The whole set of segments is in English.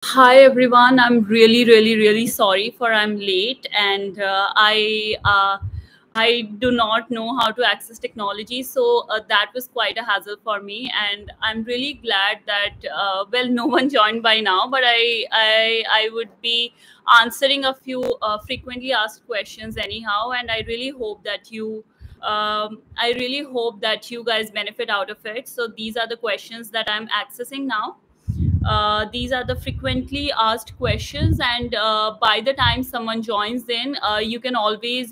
Hi everyone. I'm really sorry for I'm late, and I do not know how to access technology, so that was quite a hassle for me. And I'm really glad that no one joined by now, but I would be answering a few frequently asked questions anyhow, and I really hope that you guys benefit out of it. So these are the questions that I'm accessing now. These are the frequently asked questions, and by the time someone joins in, you can always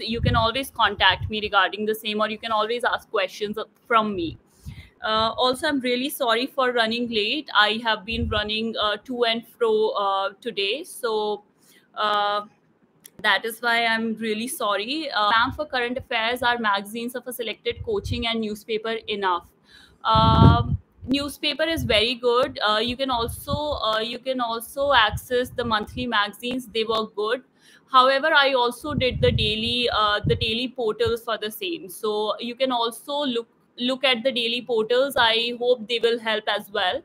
contact me regarding the same, or you can always ask questions from me. Also, I'm really sorry for running late. I have been running to and fro today, so uh, that is why I'm really sorry. Ma'am, for current affairs, are magazines of a selected coaching and newspaper enough? Newspaper is very good. You can also access the monthly magazines. They were good. However, I also did the daily portals for the same. So you can also look at the daily portals. I hope they will help as well,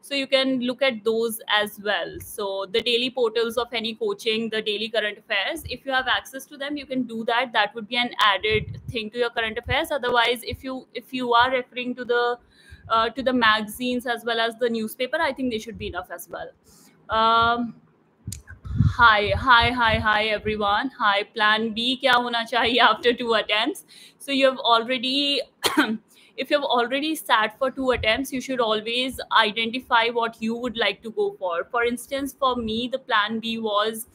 so you can look at those as well. So the daily portals of any coaching, the daily current affairs, if you have access to them, you can do that. That would be an added thing to your current affairs. Otherwise, if you are referring to the magazines as well as the newspaper, I think they should be enough as well. um, hi everyone. Hi, plan B kya hona chahiye after two attempts? So you have already if you've already sat for two attempts, you should always identify what you would like to go for. For instance, for me, the plan B was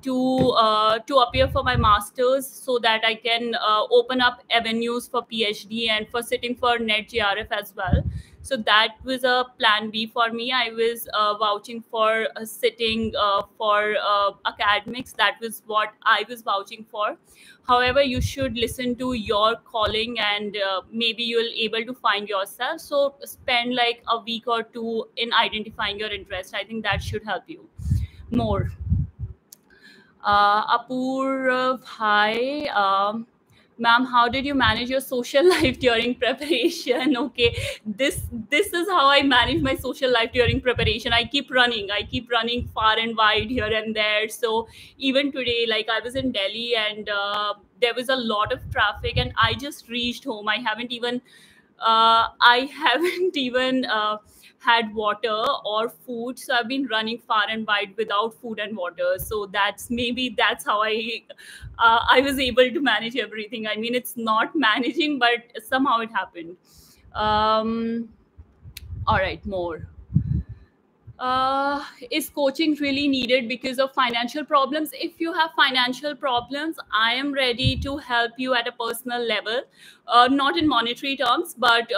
to appear for my masters, so that I can open up avenues for PhD and for sitting for net JRF as well. So that was a plan B for me. I was vouching for sitting for academics. That was what I was vouching for. However, you should listen to your calling, and maybe you'll able to find yourself. So spend like a week or two in identifying your interest. I think that should help you more. Apurv, hi. Ma'am, how did you manage your social life during preparation? Okay, this is how I manage my social life during preparation. I keep running. I keep running far and wide here and there. So even today, like I was in Delhi, and there was a lot of traffic, and I just reached home. I haven't even had water or food, so I've been running far and wide without food and water. So that's how I was able to manage everything. I mean, it's not managing, but somehow it happened. Um, all right, more. Is coaching really needed because of financial problems? If you have financial problems, I am ready to help you at a personal level, not in monetary terms, but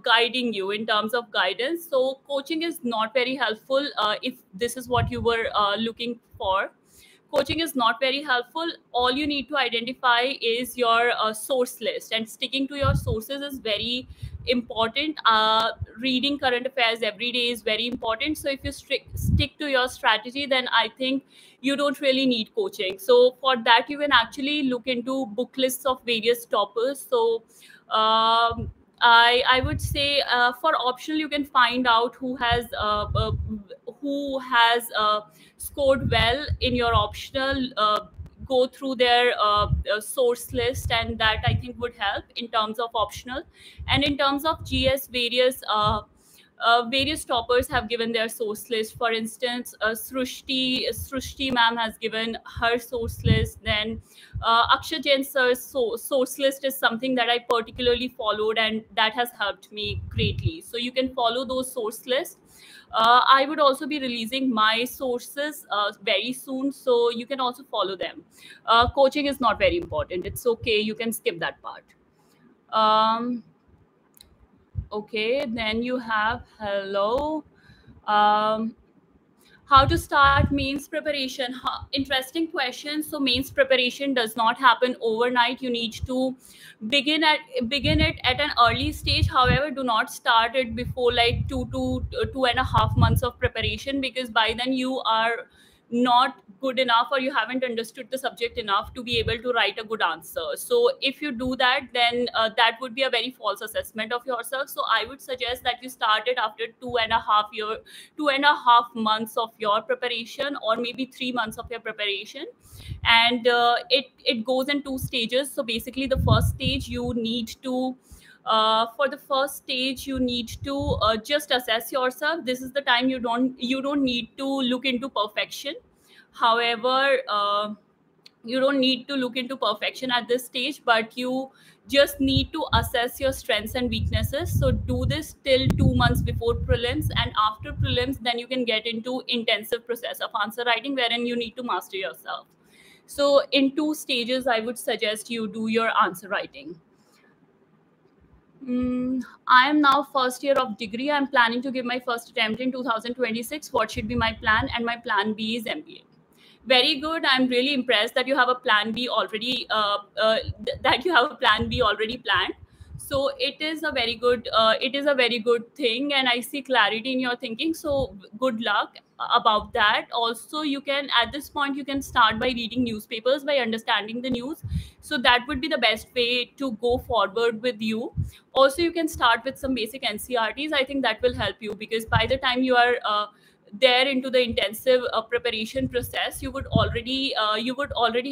guiding you in terms of guidance. So coaching is not very helpful if this is what you were looking for. Coaching is not very helpful. All you need to identify is your source list, and sticking to your sources is very important. Reading current affairs every day is very important. So if you stick to your strategy, then I think you don't really need coaching. So for that, you can actually look into book lists of various toppers. So I would say for optional, you can find out who has scored well in your optional. Go through their source list, and that I think would help in terms of optional. And in terms of GS, various toppers have given their source list. For instance, Srushti ma'am has given her source list. Then Akshay Jain sir's source list is something that I particularly followed, and that has helped me greatly. So you can follow those source lists. I would also be releasing my sources very soon, so you can also follow them. Coaching is not very important. It's okay. You can skip that part. Um, okay, then you have hello. Um, how to start mains preparation? Interesting question. So mains preparation does not happen overnight. You need to begin it at an early stage. However, do not start it before like 2 to 2.5 months of preparation, because by then you are not good enough, or you haven't understood the subject enough to be able to write a good answer. So if you do that, then that would be a very false assessment of yourself. So I would suggest that you start it after 2.5 months of your preparation, or maybe 3 months of your preparation. And it goes in 2 stages. So basically, the first stage, you need to for the first stage, you need to just assess yourself. This is the time you don't need to look into perfection. However, you don't need to look into perfection at this stage, but you just need to assess your strengths and weaknesses. So do this till 2 months before prelims, and after prelims, then you can get into intensive process of answer writing, wherein you need to master yourself. So in 2 stages, I would suggest you do your answer writing. I am now first year of degree. I'm planning to give my first attempt in 2026. What should be my plan? And my plan B is MBA. Very good. I'm really impressed that you have a plan B already. Planned. So it is a very good. It is a very good thing, and I see clarity in your thinking. So good luck about that. Also, you can, at this point, you can start by reading newspapers, by understanding the news. So that would be the best way to go forward with you. Also, you can start with some basic NCRTs. I think that will help you, because by the time you are there into the intensive preparation process, you would already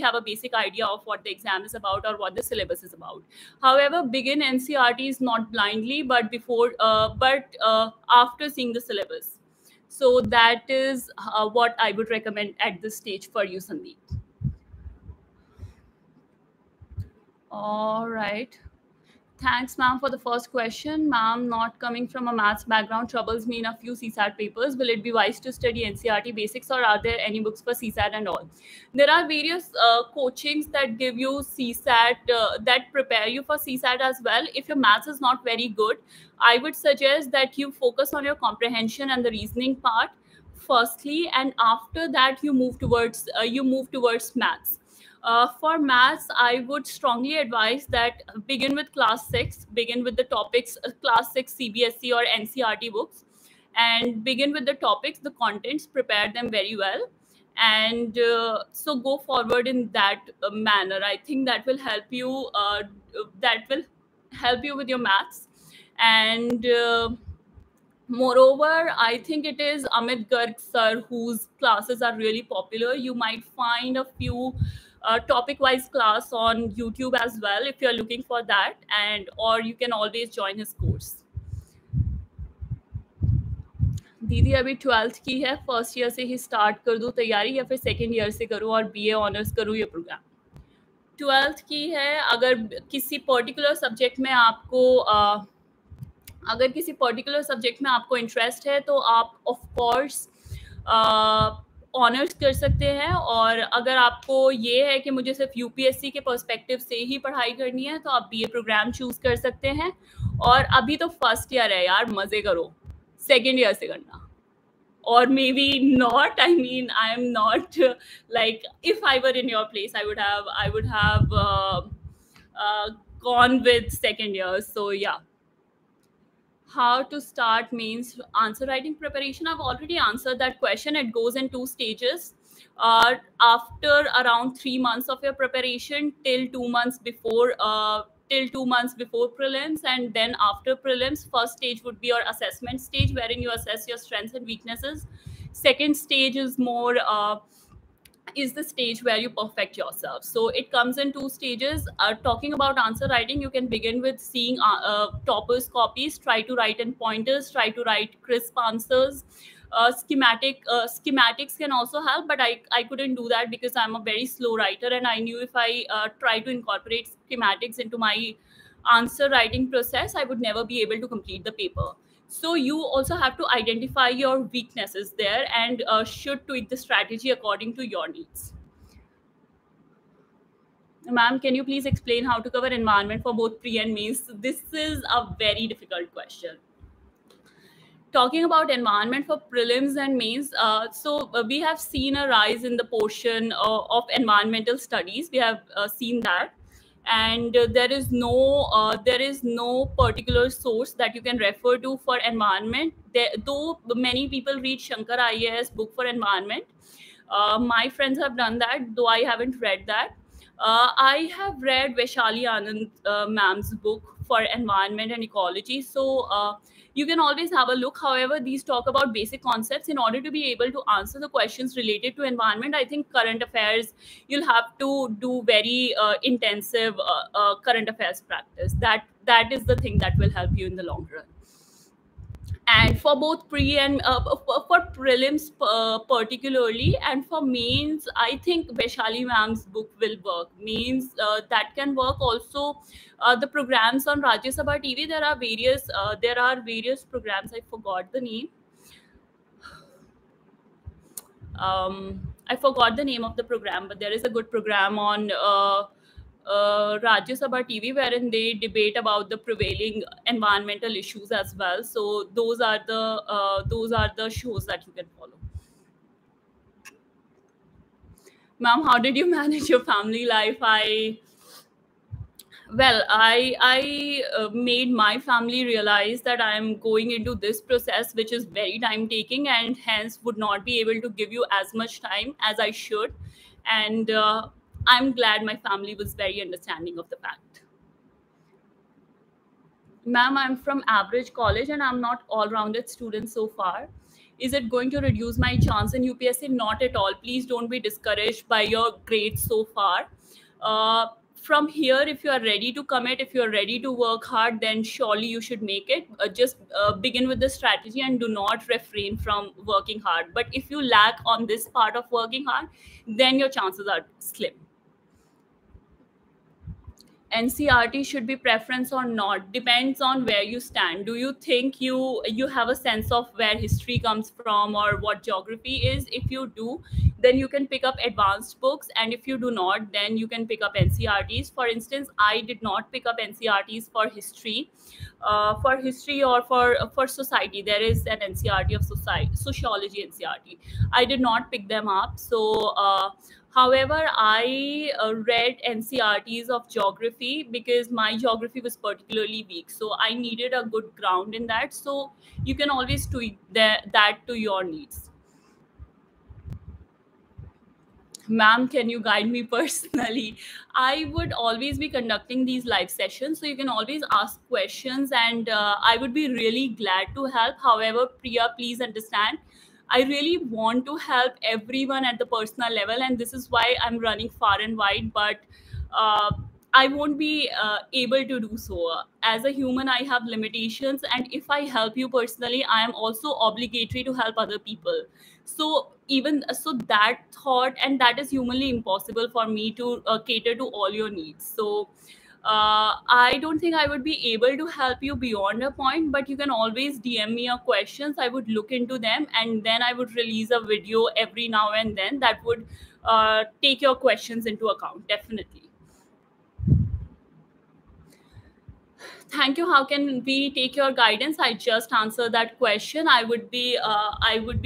have a basic idea of what the exam is about or what the syllabus is about. However, begin NCRTs not blindly, but after seeing the syllabus. So that is what I would recommend at this stage for you, Sandeep. All right. Thanks, ma'am, for the first question. Ma'am, not coming from a maths background troubles me in a few CSAT papers. Will it be wise to study NCRT basics, or are there any books for CSAT and all? There are various coachings that give you CSAT, that prepare you for CSAT as well. If your maths is not very good, I would suggest that you focus on your comprehension and the reasoning part firstly, and after that you move towards maths. For maths, I would strongly advise that begin with class 6, begin with the topics, class 6 CBSE or NCRT books, and begin with the topics, the contents, prepare them very well. And so go forward in that manner. I think that will help you. With your maths. And moreover, I think it is Amit Garg sir whose classes are really popular. You might find a few topic-wise class on YouTube as well if you're looking for that, and or you can always join his course. दीदी अभी 12th की है, first year से ही start कर दूँ तैयारी, या फिर सेकेंड ईयर से करूँ और BA ऑनर्स करूँ ये प्रोग्राम? 12th की है. अगर किसी पर्टिकुलर सब्जेक्ट में आपको इंटरेस्ट है, तो आप ऑफ कोर्स ऑनर्स कर सकते हैं. और अगर आपको ये है कि मुझे सिर्फ UPSC के पर्सपेक्टिव से ही पढ़ाई करनी है, तो आप BA प्रोग्राम चूज कर सकते हैं. और अभी तो फर्स्ट ईयर है यार, मजे करो, सेकेंड ईयर से करना. Or maybe not. I mean, I am not like, if I were in your place, I would have gone with second year. So yeah. How to start mains answer writing preparation? I've already answered that question. It goes in 2 stages. After around 3 months of your preparation, till 2 months before prelims, and then after prelims, first stage would be your assessment stage, wherein you assess your strengths and weaknesses. Second stage is more is the stage where you perfect yourself. So it comes in 2 stages. Talking about answer writing, you can begin with seeing toppers' copies, try to write in pointers, try to write crisp answers. Schematics can also help, but I couldn't do that because I'm a very slow writer, and I knew if I try to incorporate schematics into my answer writing process, I would never be able to complete the paper. So you also have to identify your weaknesses there, and should tweak the strategy according to your needs. Ma'am, can you please explain how to cover environment for both pre and mains? This is a very difficult question. Talking about environment for prelims and mains, we have seen a rise in the portion of environmental studies. We have seen that, and there is no particular source that you can refer to for environment. Though many people read Shankar IAS book for environment, My friends have done that, though I haven't read that. I have read Vaishali Anand ma'am's book for environment and ecology. So you can always have a look. However, these talk about basic concepts. In order to be able to answer the questions related to environment, I think current affairs, you'll have to do very intensive current affairs practice. That is the thing that will help you in the long run. And for both pre and for prelims particularly, and for mains, I think Vaishali ma'am's book will work. Means that can work also. The programs on Rajya Sabha TV, there are various programs. I forgot the name. I forgot the name of the program, but there is a good program on Rajya Sabha TV wherein they debate about the prevailing environmental issues as well. So those are the shows that you can follow. Ma'am, how did you manage your family life? I made my family realize that I am going into this process, which is very time taking, and hence would not be able to give you as much time as I should. And I'm glad my family was very understanding of the fact. Ma'am, I'm from average college and I'm not all-rounded student so far. Is it going to reduce my chance in UPSC? Not at all. Please don't be discouraged by your grades so far. From here, if you are ready to commit, if you're ready to work hard, then surely you should make it. Just begin with the strategy and do not refrain from working hard. But if you lack on this part of working hard, then your chances are slim. NCRT should be preference or not depends on where you stand. Do you think you have a sense of where history comes from or what geography is? If you do, then you can pick up advanced books, and if you do not, then you can pick up NCRTs. For instance, I did not pick up NCRTs for history. For history or for society, there is an NCRT of sociology NCRT. I did not pick them up. So however, I read NCRTs of geography because my geography was particularly weak. So I needed a good ground in that. So you can always tweak that to your needs. Ma'am, can you guide me personally? I would always be conducting these live sessions. So you can always ask questions, and I would be really glad to help. However, Priya, please understand, I really want to help everyone at the personal level, and this is why I'm running far and wide. But uh, I won't be able to do so. As a human, I have limitations, and if I help you personally, I am also obligatory to help other people. So even so, that thought, and that is humanly impossible for me to cater to all your needs. So I don't think I would be able to help you beyond a point, but you can always DM me your questions. I would look into them, and then I would release a video every now and then that would take your questions into account. Definitely. Thank you. How can we take your guidance? I just answered that question. I would be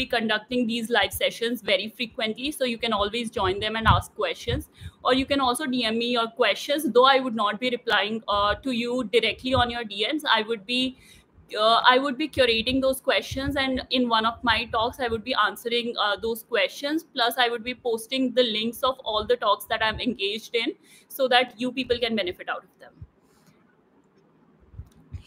conducting these live sessions very frequently, so you can always join them and ask questions, or you can also DM me your questions. Though I would not be replying to you directly on your DMs, I would be curating those questions, and in one of my talks, I would be answering those questions. Plus, I would be posting the links of all the talks that I'm engaged in, so that you people can benefit out of them.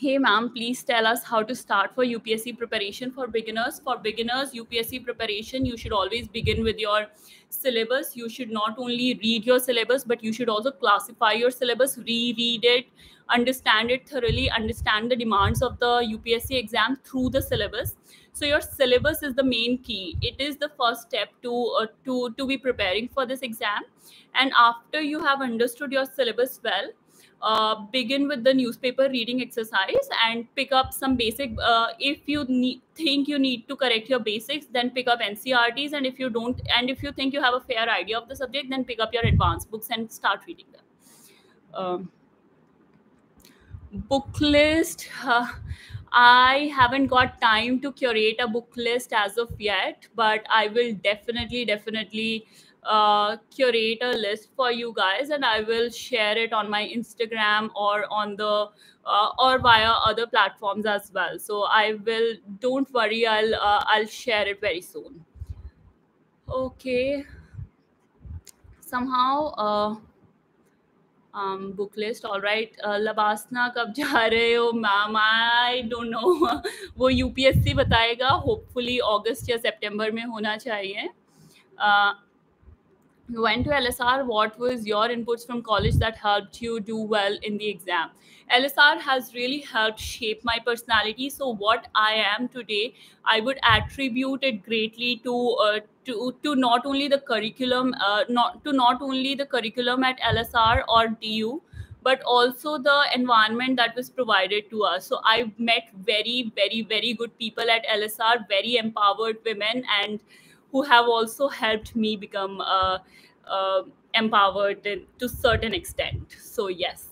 Hey ma'am, please tell us how to start for UPSC preparation for beginners. For beginners, UPSC preparation, you should always begin with your syllabus. You should not only read your syllabus, but you should also classify your syllabus, reread it, understand it thoroughly, understand the demands of the UPSC exam through the syllabus. So your syllabus is the main key. It is the first step to be preparing for this exam. And after you have understood your syllabus well, begin with the newspaper reading exercise and pick up some basic. If you think you need to correct your basics, then pick up NCRTs. And if you don't, and if you think you have a fair idea of the subject, then pick up your advanced books and start reading them. Book list. I haven't got time to curate a book list as of yet, but I will definitely curate a list for you guys, and I will share it on my Instagram or on the or via other platforms as well. So I will. Don't worry, I'll share it very soon. Okay. Somehow, book list. All right. Labasna कब जा रहे हो ma'am? I don't know. वो UPSC बताएगा. Hopefully August या September में होना चाहिए. Uh, you went to LSR. What was your inputs from college that helped you do well in the exam? LSR has really helped shape my personality. So what I am today, I would attribute it greatly to not only the curriculum, not only the curriculum at LSR or DU, but also the environment that was provided to us. So I met very, very, very good people at LSR, very empowered women, and who have also helped me become empowered to certain extent. So yes.